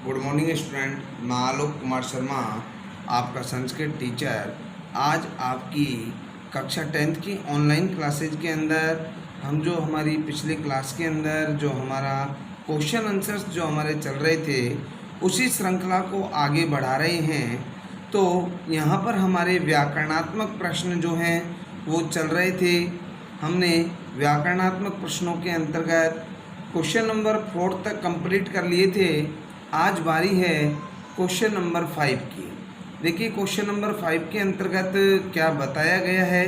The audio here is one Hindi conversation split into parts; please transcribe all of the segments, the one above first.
Good morning student. मैं आलोक कुमार शर्मा, आपका संस्कृत टीचर। आज आपकी कक्षा 10th की ऑनलाइन क्लासेज के अंदर हम जो हमारी पिछले क्लास के अंदर जो हमारा क्वेश्चन आंसर्स जो हमारे चल रहे थे उसी श्रृंखला को आगे बढ़ा रहे हैं। तो यहाँ पर हमारे व्याकरणात्मक प्रश्न जो हैं वो चल रहे थे। हमने व्याकरणात्मक प्रश्नों के अंतर्गत क्वेश्चन नंबर 4 तक कंप्लीट कर लिए थे। आज बारी है क्वेश्चन नंबर 5 की। देखिए क्वेश्चन नंबर 5 के अंतर्गत क्या बताया गया है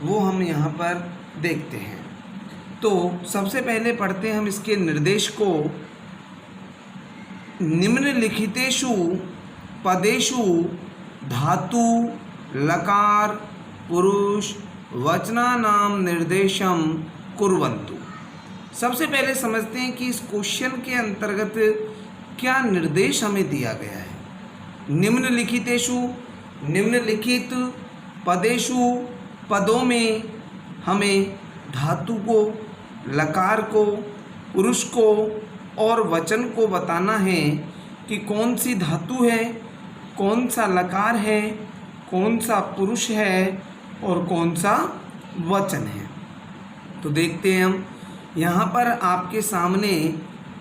वो हम यहाँ पर देखते हैं। तो सबसे पहले पढ़ते हैं हम इसके निर्देश को। निम्नलिखितेषु पदेषु धातु लकार पुरुष वचनानां निर्देशम कुर्वन्तु। सबसे पहले समझते हैं कि इस क्वेश्चन के अंतर्गत क्या निर्देश हमें दिया गया है। निम्नलिखितेषु, निम्नलिखित पदेषु, पदों में हमें धातु को, लकार को, पुरुष को और वचन को बताना है कि कौन सी धातु है, कौन सा लकार है, कौन सा पुरुष है और कौन सा वचन है। तो देखते हैं हम। यहाँ पर आपके सामने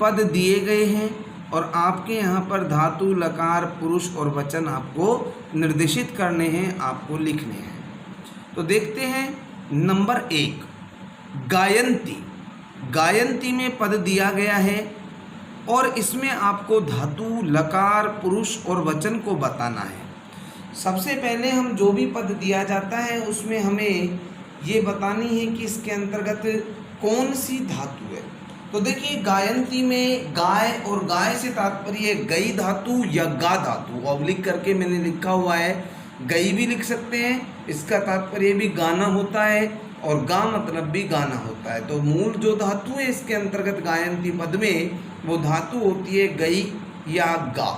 पद दिए गए हैं और आपके यहाँ पर धातु, लकार, पुरुष और वचन आपको निर्देशित करने हैं, आपको लिखने हैं। तो देखते हैं नंबर 1 गायन्ती। गायन्ती में पद दिया गया है और इसमें आपको धातु, लकार, पुरुष और वचन को बताना है। सबसे पहले हम जो भी पद दिया जाता है उसमें हमें ये बतानी है कि इसके अंतर्गत कौन सी धातु है। तो देखिए गायन्ती में गाय और गाय से तात्पर्य गई धातु या गा धातु। ऑब्लिक करके मैंने लिखा हुआ है, गई भी लिख सकते हैं, इसका तात्पर्य भी गाना होता है और गा मतलब भी गाना होता है। तो मूल जो धातु है इसके अंतर्गत गायन्ती पद में वो धातु होती है गई या गा।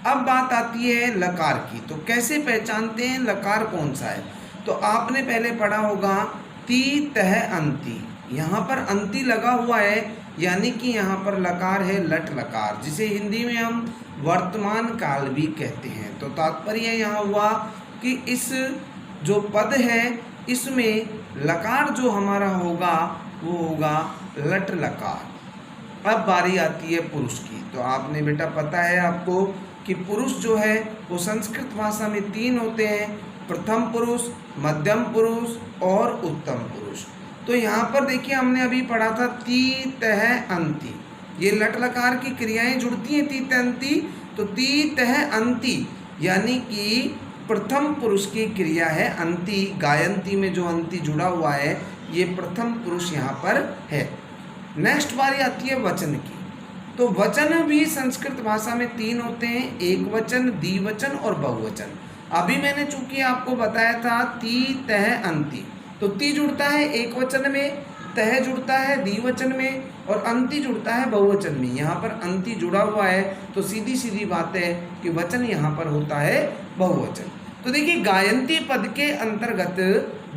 अब बात आती है लकार की। तो कैसे पहचानते हैं लकार कौन सा है। तो आपने पहले पढ़ा होगा ती तह अंति। यहाँ पर अंति लगा हुआ है यानी कि यहाँ पर लकार है लट लकार, जिसे हिंदी में हम वर्तमान काल भी कहते हैं। तो तात्पर्य यहाँ हुआ कि इस जो पद है इसमें लकार जो हमारा होगा वो होगा लट लकार। अब बारी आती है पुरुष की। तो आपने बेटा पता है आपको कि पुरुष जो है वो संस्कृत भाषा में 3 होते हैं, प्रथम पुरुष, मध्यम पुरुष और उत्तम पुरुष। तो यहाँ पर देखिए हमने अभी पढ़ा था ती तह अंति। ये लट लकार की क्रियाएं जुड़ती हैं ती तह अंति। तो ती तह अंति यानी कि प्रथम पुरुष की क्रिया है अंति। गायन्ती में जो अंति जुड़ा हुआ है ये प्रथम पुरुष यहाँ पर है। नेक्स्ट बारी आती है वचन की। तो वचन भी संस्कृत भाषा में 3 होते हैं, एक वचन, द्विवचन और बहुवचन। अभी मैंने चूंकि आपको बताया था ती तह अंति। तो ती जुड़ता है एक वचन में, तह जुड़ता है द्विवचन में और अंति जुड़ता है बहुवचन में। यहाँ पर अंति जुड़ा हुआ है तो सीधी सीधी बात है कि वचन यहाँ पर होता है बहुवचन। तो देखिए गायन्ती पद के अंतर्गत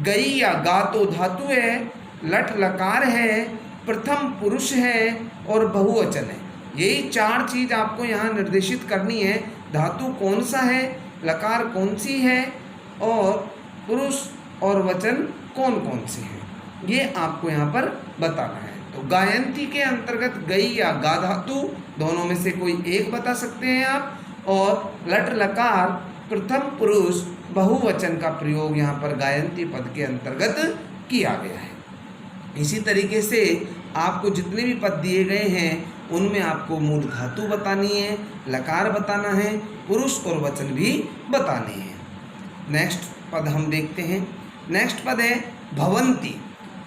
गई या गा तो धातु है, लट लकार है, प्रथम पुरुष है और बहुवचन है। यही 4 चीज आपको यहाँ निर्देशित करनी है। धातु कौन सा है, लकार कौन सी है और पुरुष और वचन कौन कौन से हैं, ये आपको यहाँ पर बताना है। तो गायन्ती के अंतर्गत गई या गा धातु दोनों में से कोई एक बता सकते हैं आप, और लट लकार प्रथम पुरुष बहुवचन का प्रयोग यहाँ पर गायन्ती पद के अंतर्गत किया गया है। इसी तरीके से आपको जितने भी पद दिए गए हैं उनमें आपको मूल धातु बतानी है, लकार बताना है, पुरुष और वचन भी बताने हैं। नेक्स्ट पद हम देखते हैं। नेक्स्ट पद है भवन्ति।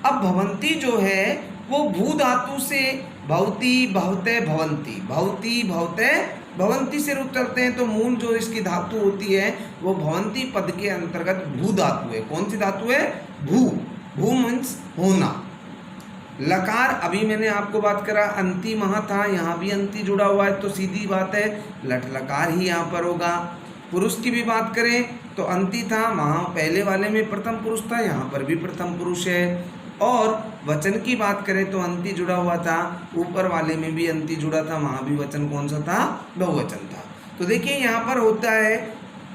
अब भवन्ति जो है वो भू धातु से भवति भवते भवन्ति, भवति भवते भवन्ति से रुक चलते हैं। तो मूल जो इसकी धातु होती है वो भवन्ति पद के अंतर्गत भू धातु है। कौन सी धातु है, भू। भू मीन्स होना। लकार अभी मैंने आपको बात करा अंति वहाँ था, यहाँ भी अंति जुड़ा हुआ है तो सीधी बात है लट लकार ही यहाँ पर होगा। पुरुष की भी बात करें तो अंति था, वहाँ पहले वाले में प्रथम पुरुष था, यहाँ पर भी प्रथम पुरुष है। और वचन की बात करें तो अंति जुड़ा हुआ था, ऊपर वाले में भी अंति जुड़ा था, वहाँ भी वचन कौन सा था, बहुवचन था। तो देखिए यहाँ पर होता है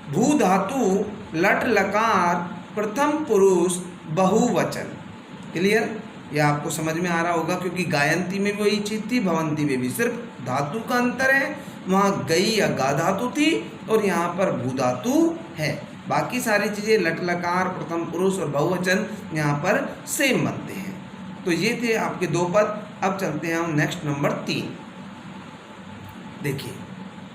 भू धातु लट लकार प्रथम पुरुष बहुवचन। क्लियर? ये आपको समझ में आ रहा होगा, क्योंकि गायंती में भी वही चीज़ थी, भवंती में भी, सिर्फ धातु का अंतर है। वहाँ गई या गा धातु थी और यहाँ पर भू धातु है। बाकी सारी चीज़ें लट लकार प्रथम पुरुष और बहुवचन यहाँ पर सेम बनते हैं। तो ये थे आपके दो पद। अब चलते हैं हम नेक्स्ट नंबर 3। देखिए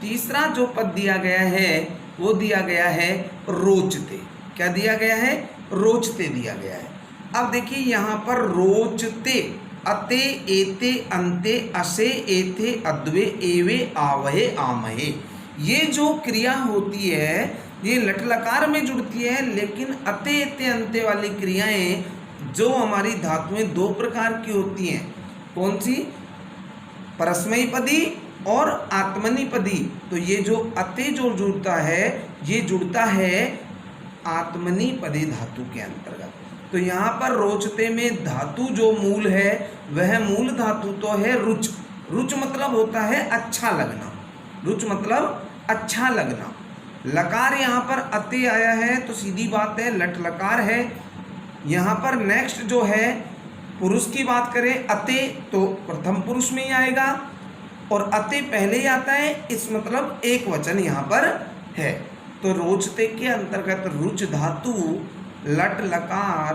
तीसरा जो पद दिया गया है वो दिया गया है रोचते। क्या दिया गया है? रोचते दिया गया है। अब देखिए यहाँ पर रोचते, अते एते अंते असे एथे अद्वे एवे आवहे आमहे, ये जो क्रिया होती है ये लट लकार में जुड़ती है, लेकिन अते एते अंते वाली क्रियाएं जो हमारी धातुएं दो प्रकार की होती हैं। कौन सी? परस्मैपदी और आत्मनिपदी। तो ये जो अते जो जुड़ता है ये जुड़ता है आत्मनिपदी धातु के अंतर्गत। तो यहाँ पर रोचते में धातु जो मूल है वह मूल धातु तो है रुच। रुच मतलब होता है अच्छा लगना, रुच मतलब अच्छा लगना। लकार यहाँ पर अते आया है तो सीधी बात है लट लकार है। यहाँ पर नेक्स्ट जो है पुरुष की बात करें अते तो प्रथम पुरुष में ही आएगा और अते पहले ही आता है, इस मतलब एक वचन यहाँ पर है। तो रोचते के अंतर्गत रुच धातु लट लकार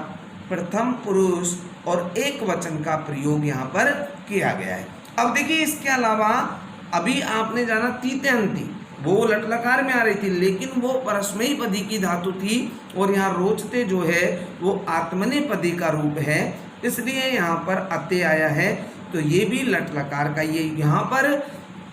प्रथम पुरुष और एक वचन का प्रयोग यहाँ पर किया गया है। अब देखिए इसके अलावा अभी आपने जाना तीते अंति, वो लट लकार में आ रही थी लेकिन वो परस्मैपदी की धातु थी और यहाँ रोचते जो है वो आत्मनेपदी का रूप है, इसलिए यहाँ पर अते आया है। तो ये भी लट लकार का, ये यहाँ पर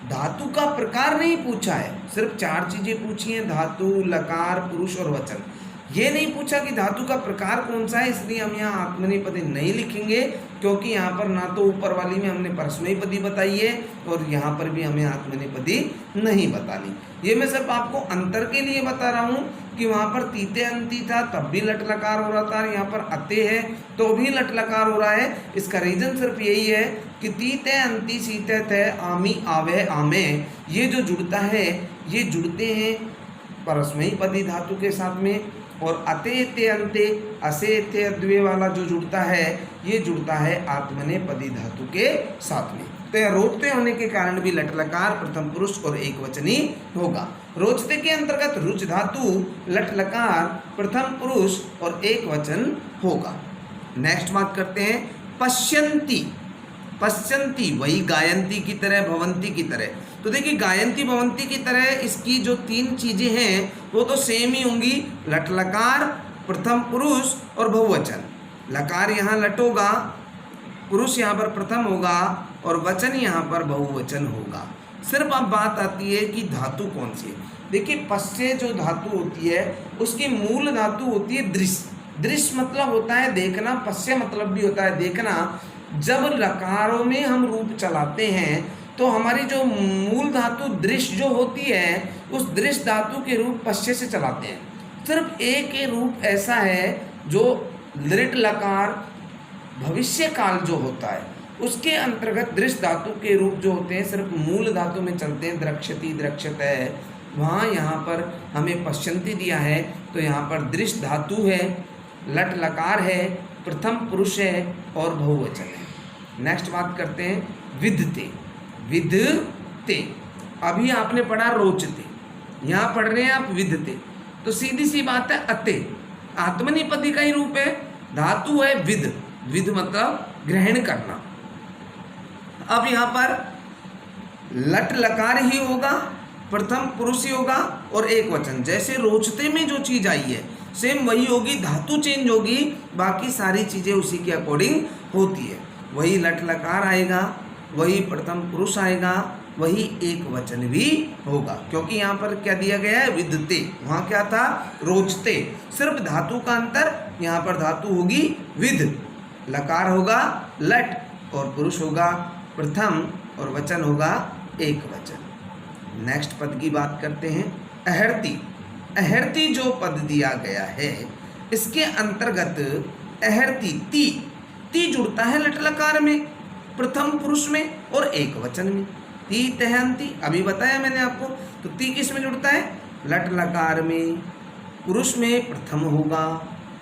धातु का प्रकार नहीं पूछा है, सिर्फ 4 चीजें पूछी हैं, धातु, लकार, पुरुष और वचन। ये नहीं पूछा कि धातु का प्रकार कौन सा है, इसलिए हम यहाँ आत्मनेपदी नहीं लिखेंगे, क्योंकि यहाँ पर ना तो ऊपर वाली में हमने परस्मैपदी बताई है और यहाँ पर भी हमें आत्मनेपदी नहीं बतानी। ये मैं सिर्फ आपको अंतर के लिए बता रहा हूँ कि वहाँ पर तीते अंति था तब भी लट लकार हो रहा था, यहाँ पर अते है तो भी लट लकार हो रहा है। इसका रीजन सिर्फ यही है कि तीते अंति सीते थे आमी आवे आमे, ये जो जुड़ता है ये जुड़ते हैं परस्मैपदी धातु के साथ में, और अते ते अंते असे ते अद्वे वाला जो जुड़ता है ये जुड़ता है आत्मनेपदी धातु के साथ में। तो यह रोचते होने के कारण भी लट लकार प्रथम पुरुष और एक वचनी होगा। रोचते के अंतर्गत रुच धातु लट लकार प्रथम पुरुष और एक वचन होगा। नेक्स्ट बात करते हैं पश्यन्ति। पश्यन्ति वही गायंती की तरह, भवंती की तरह। तो देखिए गायंती भवंती की तरह इसकी जो 3 चीजें हैं वो तो सेम ही होंगी, लट लकार प्रथम पुरुष और बहुवचन। लकार यहाँ लट होगा, पुरुष यहाँ पर प्रथम होगा और वचन यहाँ पर बहुवचन होगा। सिर्फ अब बात आती है कि धातु कौन सी है। देखिए पश्चे जो धातु होती है उसकी मूल धातु होती है दृश्य। दृश्य मतलब होता है देखना, पश्चे मतलब भी होता है देखना। जब लकारों में हम रूप चलाते हैं तो हमारी जो मूल धातु दृश्य जो होती है उस दृश्य धातु के रूप पश्चे से चलाते हैं। सिर्फ एक रूप ऐसा है जो लृट लकार भविष्य काल जो होता है उसके अंतर्गत दृश्य धातु के रूप जो होते हैं सिर्फ मूल धातु में चलते हैं। द्रक्ष्यति द्रक्ष्यते है, वहाँ यहाँ पर हमें पश्यन्ति दिया है तो यहाँ पर दृश्य धातु है, लट लकार है, प्रथम पुरुष है और बहुवचन है। नेक्स्ट बात करते हैं विधते। विधते अभी आपने पढ़ा रोचते, यहाँ पढ़ रहे हैं आप विधते। तो सीधी सी बात है अते आत्मनिपदी का ही रूप है, धातु है विध। विध मतलब ग्रहण करना। अब यहाँ पर लट लकार ही होगा, प्रथम पुरुष ही होगा और एक वचन। जैसे रोचते में जो चीज आई है सेम वही होगी, धातु चेंज होगी, बाकी सारी चीजें उसी के अकॉर्डिंग होती है। वही लट लकार आएगा, वही प्रथम पुरुष आएगा, वही एक वचन भी होगा। क्योंकि यहाँ पर क्या दिया गया है विधते, वहाँ क्या था रोचते। सिर्फ धातु का अंतर, यहाँ पर धातु होगी विध, लकार होगा लट और पुरुष होगा प्रथम और वचन होगा एक वचन। नेक्स्ट पद की बात करते हैं अहर्ति। अहर्ति जो पद दिया गया है इसके अंतर्गत अहर्ति ती ती जुड़ता है लट लकार में, प्रथम पुरुष में और एक वचन में। ती तहंती अभी बताया मैंने आपको। तो ती किस में जुड़ता है? लट लकार में, पुरुष में प्रथम होगा,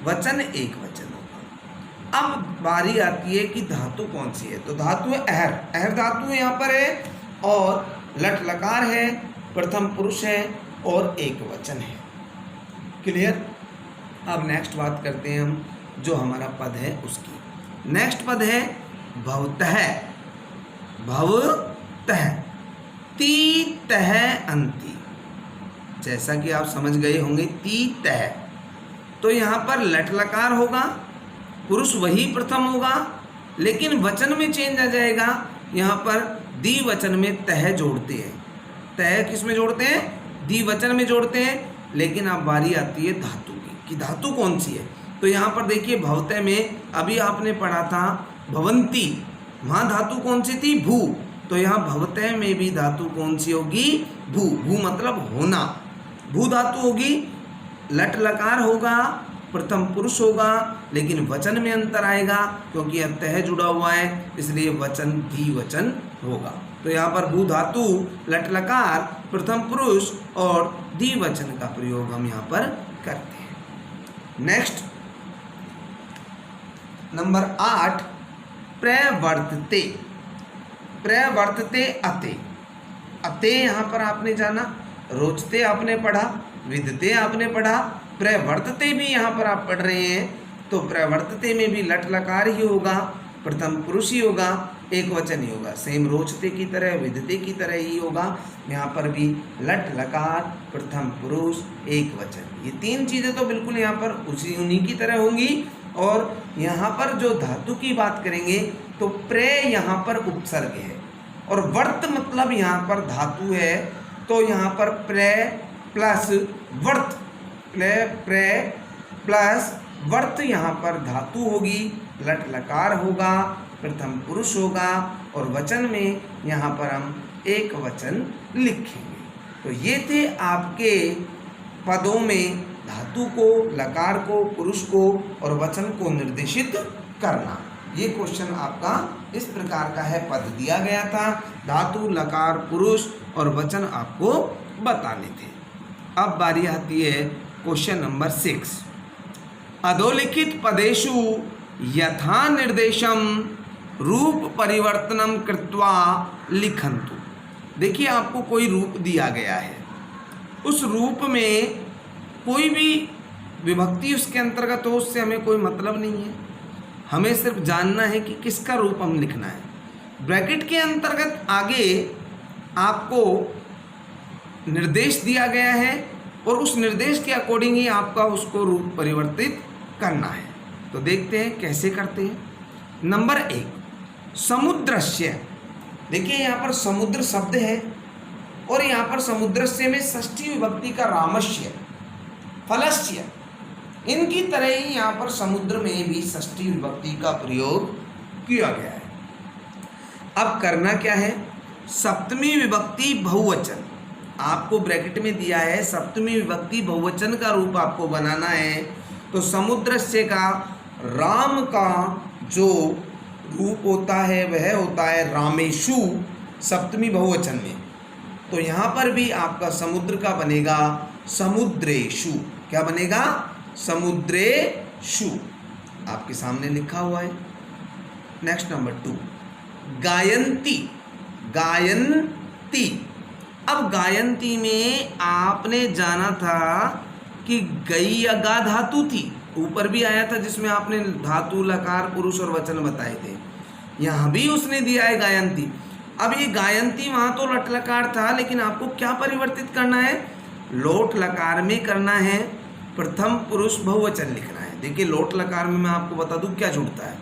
वचन एक वचन होगा। अब बारी आती है कि धातु कौन सी है। तो धातु है अहर, अहर धातु यहाँ पर है और लट लकार है, प्रथम पुरुष है और एक वचन है। क्लियर? अब नेक्स्ट बात करते हैं हम जो हमारा पद है उसकी। नेक्स्ट पद है भवतः, भवतः, ती तह अंति। जैसा कि आप समझ गए होंगे ती तह, तो यहाँ पर लट लकार होगा, पुरुष वही प्रथम होगा, लेकिन वचन में चेंज आ जाएगा। यहाँ पर द्विवचन में तह जोड़ते हैं। तह किस में जोड़ते हैं? द्विवचन में जोड़ते हैं। लेकिन अब बारी आती है धातु की कि धातु कौन सी है। तो यहाँ पर देखिए भवतः में अभी आपने पढ़ा था भवंती, वहाँ धातु कौन सी थी? भू। तो यहाँ भवतः में भी धातु कौन सी होगी? भू। भू मतलब होना, भू धातु होगी। लट लकार होगा, प्रथम पुरुष होगा, लेकिन वचन में अंतर आएगा क्योंकि अब तह जुड़ा हुआ है, इसलिए वचन द्विवचन होगा। तो यहाँ पर भू धातु, लट लकार, प्रथम पुरुष और द्विवचन का प्रयोग हम यहाँ पर करते हैं। नेक्स्ट नंबर 8, प्रवर्तते। प्रवर्तते अते, अते यहाँ पर आपने जाना, रोचते आपने पढ़ा, विदते आपने पढ़ा, प्रवर्तते भी यहाँ पर आप पढ़ रहे हैं। तो प्रवर्तते में भी लट लकार ही होगा, प्रथम पुरुष ही होगा, एक वचन ही होगा। सेम रोचते की तरह, विदते की तरह ही होगा। यहाँ पर भी लट लकार, प्रथम पुरुष, एक वचन, ये तीन चीज़ें तो बिल्कुल यहाँ पर उन्हीं की तरह होंगी। और यहाँ पर जो धातु की बात करेंगे तो प्रे यहाँ पर उपसर्ग है और वर्त मतलब यहाँ पर धातु है। तो यहाँ पर प्रे प्लस वर्त, प्रे प्लस वर्त यहाँ पर धातु होगी, लट लकार होगा, प्रथम पुरुष होगा और वचन में यहाँ पर हम एक वचन लिखेंगे। तो ये थे आपके पदों में धातु को, लकार को, पुरुष को और वचन को निर्देशित करना। ये क्वेश्चन आपका इस प्रकार का है। पद दिया गया था, धातु, लकार, पुरुष और वचन आपको बताने थे। अब बारी आती है क्वेश्चन नंबर 6। अधोलिखित पदेषु यथा निर्देशम रूप परिवर्तनम कृत्वा लिखन्तु। देखिए आपको कोई रूप दिया गया है, उस रूप में कोई भी विभक्ति उसके अंतर्गत हो उससे हमें कोई मतलब नहीं है, हमें सिर्फ जानना है कि किसका रूप हम लिखना है। ब्रैकेट के अंतर्गत आगे आपको निर्देश दिया गया है और उस निर्देश के अकॉर्डिंग ही आपका उसको रूप परिवर्तित करना है। तो देखते हैं कैसे करते हैं। नंबर 1, समुद्रस्य। देखिए यहाँ पर समुद्र शब्द है और यहाँ पर समुद्रस्य में षष्ठी विभक्ति का रामस्य, फलस्य, इनकी तरह ही यहाँ पर समुद्र में भी षष्ठी विभक्ति का प्रयोग किया गया है। अब करना क्या है? सप्तमी विभक्ति बहुवचन आपको ब्रैकेट में दिया है, सप्तमी विभक्ति बहुवचन का रूप आपको बनाना है। तो समुद्रस्य का राम का जो रूप होता है वह होता है रामेषु, सप्तमी बहुवचन में। तो यहाँ पर भी आपका समुद्र का बनेगा समुद्रेषु। क्या बनेगा? समुद्रेषु, आपके सामने लिखा हुआ है। Next number 2, गायन्ती। गायन्ती, अब गायन्ती में आपने जाना था कि गई या गा धातु थी, ऊपर भी आया था जिसमें आपने धातु, लकार, पुरुष और वचन बताए थे। यहाँ भी उसने दिया है गायन्ती। अब ये गायन्ती वहाँ तो लट लकार था, लेकिन आपको क्या परिवर्तित करना है? लोट लकार में करना है, प्रथम पुरुष बहुवचन लिखना है। देखिए लोट लकार में मैं आपको बता दूं क्या जुड़ता है।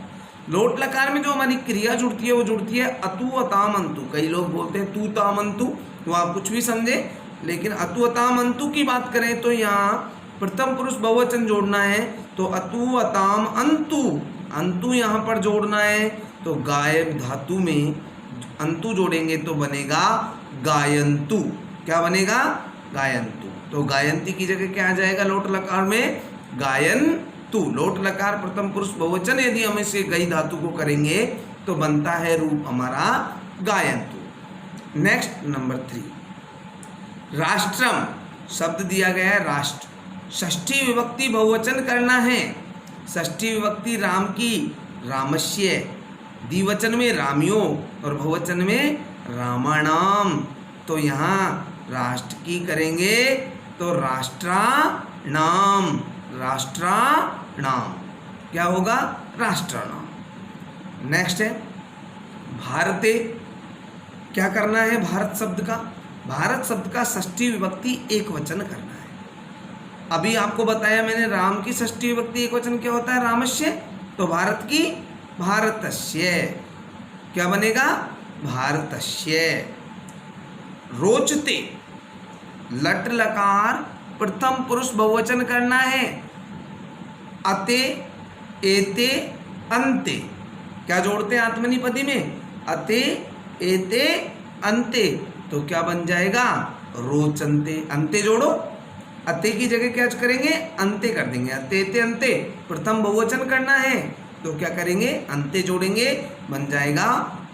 लोट लकार में जो हमारी क्रिया जुड़ती है वो जुड़ती है अतु अताम अंतु। कई लोग बोलते हैं तू ताम अंतु, तो आप कुछ भी समझे, लेकिन अतु अताम अंतु की बात करें तो यहाँ प्रथम पुरुष बहुवचन जोड़ना है। तो अतु अताम अंतु, अंतु यहाँ पर जोड़ना है। तो गाय धातु में अंतु जोड़ेंगे तो बनेगा गायन्तु। क्या बनेगा? गायन्तु। तो गायन्ती की जगह क्या आ जाएगा लोट लकार में? गायन तू, लोट लकार प्रथम पुरुष बहुवचन, यदि हम इसे गई धातु को करेंगे तो बनता है रूप हमारा गायन्तु। नेक्स्ट नंबर 3, राष्ट्रम शब्द दिया गया है राष्ट्र, षष्ठी विभक्ति बहुवचन करना है। षष्ठी विभक्ति राम की, रामस्य, द्विवचन में रामियों और बहुवचन में रामाणाम। तो यहाँ राष्ट्र की करेंगे तो राष्ट्राणाम, राष्ट्राणाम क्या होगा? राष्ट्राणाम। नेक्स्ट है भारते, क्या करना है? भारत शब्द का, भारत शब्द का षष्ठी विभक्ति एक वचन करना है। अभी आपको बताया मैंने राम की षष्ठी विभक्ति एक वचन क्या होता है? रामस्य। तो भारत की भारतस्य, क्या बनेगा? भारतस्य। रोचते, लट लकार प्रथम पुरुष बहुवचन करना है। अते, एते, अंते, क्या जोड़ते हैं आत्मनिपदी में? अते, एते, अंते, तो क्या बन जाएगा? रोचन्ते। अंते जोड़ो, अते की जगह क्या करेंगे? अंते कर देंगे। अते, एते, अंते, प्रथम बहुवचन करना है तो क्या करेंगे? अंते जोड़ेंगे, बन जाएगा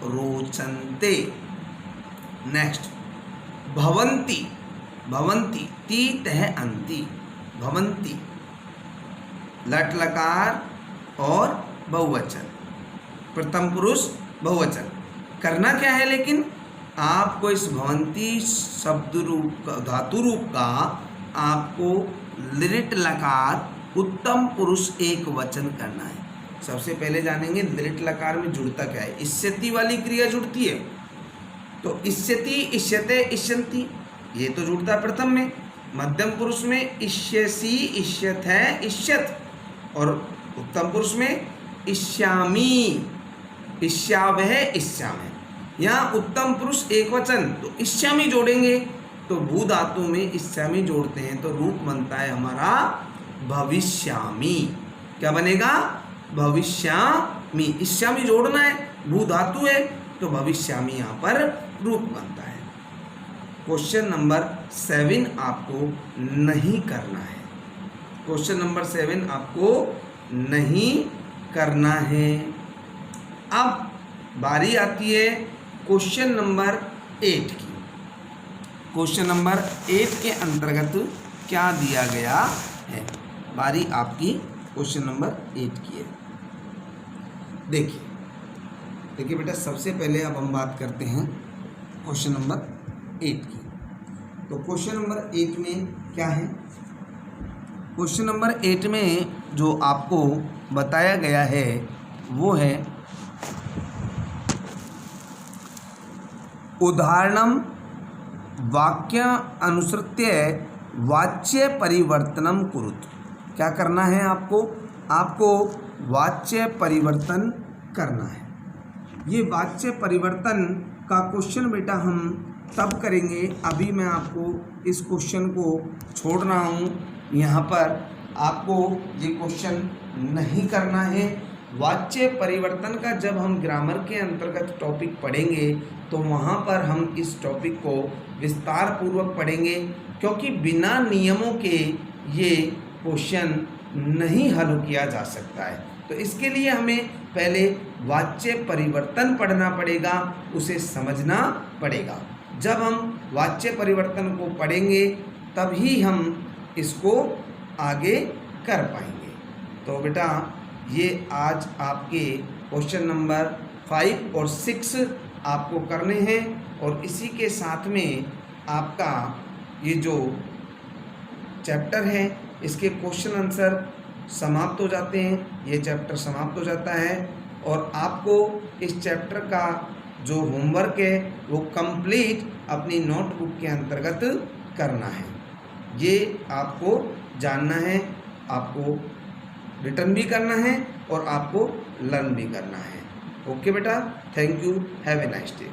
रोचन्ते। नेक्स्ट भवन्ति, भवन्ति, ती तह अंति, भवन्ति, लट लकार और बहुवचन, प्रथम पुरुष बहुवचन करना क्या है? लेकिन आपको इस भवन्ति शब्द रूप का, धातु रूप का आपको लिट लकार उत्तम पुरुष एक वचन करना है। सबसे पहले जानेंगे लिट लकार में जुड़ता क्या है। इष्यति वाली क्रिया जुड़ती है, तो इष्यति, इष्यते, इष्यन्ति, ये तो जुड़ता है प्रथम में। मध्यम पुरुष में इष्यसि, इष्यथ है, इष्यत, और उत्तम पुरुष में इष्यामि, इष्यावह, इष्यामः। यहाँ उत्तम पुरुष एक वचन तो इष्यामि जोड़ेंगे, तो भू धातु में इष्यामि जोड़ते हैं तो रूप बनता है हमारा भविष्यामि। क्या बनेगा? भविष्यामि। इष्यामि जोड़ना है, भू धातु है तो भविष्यामि यहाँ पर रूप बनता है। क्वेश्चन नंबर 7 आपको नहीं करना है। क्वेश्चन नंबर 7 आपको नहीं करना है। अब बारी आती है क्वेश्चन नंबर 8 की। क्वेश्चन नंबर 8 के अंतर्गत क्या दिया गया है? बारी आपकी क्वेश्चन नंबर 8 की है। देखिए देखिए बेटा, सबसे पहले अब हम बात करते हैं क्वेश्चन नंबर 8 की। तो क्वेश्चन नंबर 8 में क्या है? क्वेश्चन नंबर 8 में जो आपको बताया गया है वो है उदाहरणम वाक्य अनुसृत्य वाच्य परिवर्तनम कुरुत। क्या करना है आपको? आपको वाच्य परिवर्तन करना है। ये वाच्य परिवर्तन का क्वेश्चन बेटा हम तब करेंगे, अभी मैं आपको इस क्वेश्चन को छोड़ रहा हूँ। यहाँ पर आपको ये क्वेश्चन नहीं करना है। वाच्य परिवर्तन का जब हम ग्रामर के अंतर्गत टॉपिक पढ़ेंगे तो वहाँ पर हम इस टॉपिक को विस्तार पूर्वक पढ़ेंगे, क्योंकि बिना नियमों के ये क्वेश्चन नहीं हल किया जा सकता है। तो इसके लिए हमें पहले वाच्य परिवर्तन पढ़ना पड़ेगा, उसे समझना पड़ेगा। जब हम वाच्य परिवर्तन को पढ़ेंगे तभी हम इसको आगे कर पाएंगे। तो बेटा ये आज आपके क्वेश्चन नंबर 5 और 6 आपको करने हैं, और इसी के साथ में आपका ये जो चैप्टर है इसके क्वेश्चन आंसर समाप्त हो जाते हैं। ये चैप्टर समाप्त हो जाता है और आपको इस चैप्टर का जो होमवर्क है वो कंप्लीट अपनी नोटबुक के अंतर्गत करना है। ये आपको जानना है, आपको रिटर्न भी करना है और आपको लर्न भी करना है। ओके बेटा, thank you, have a nice day.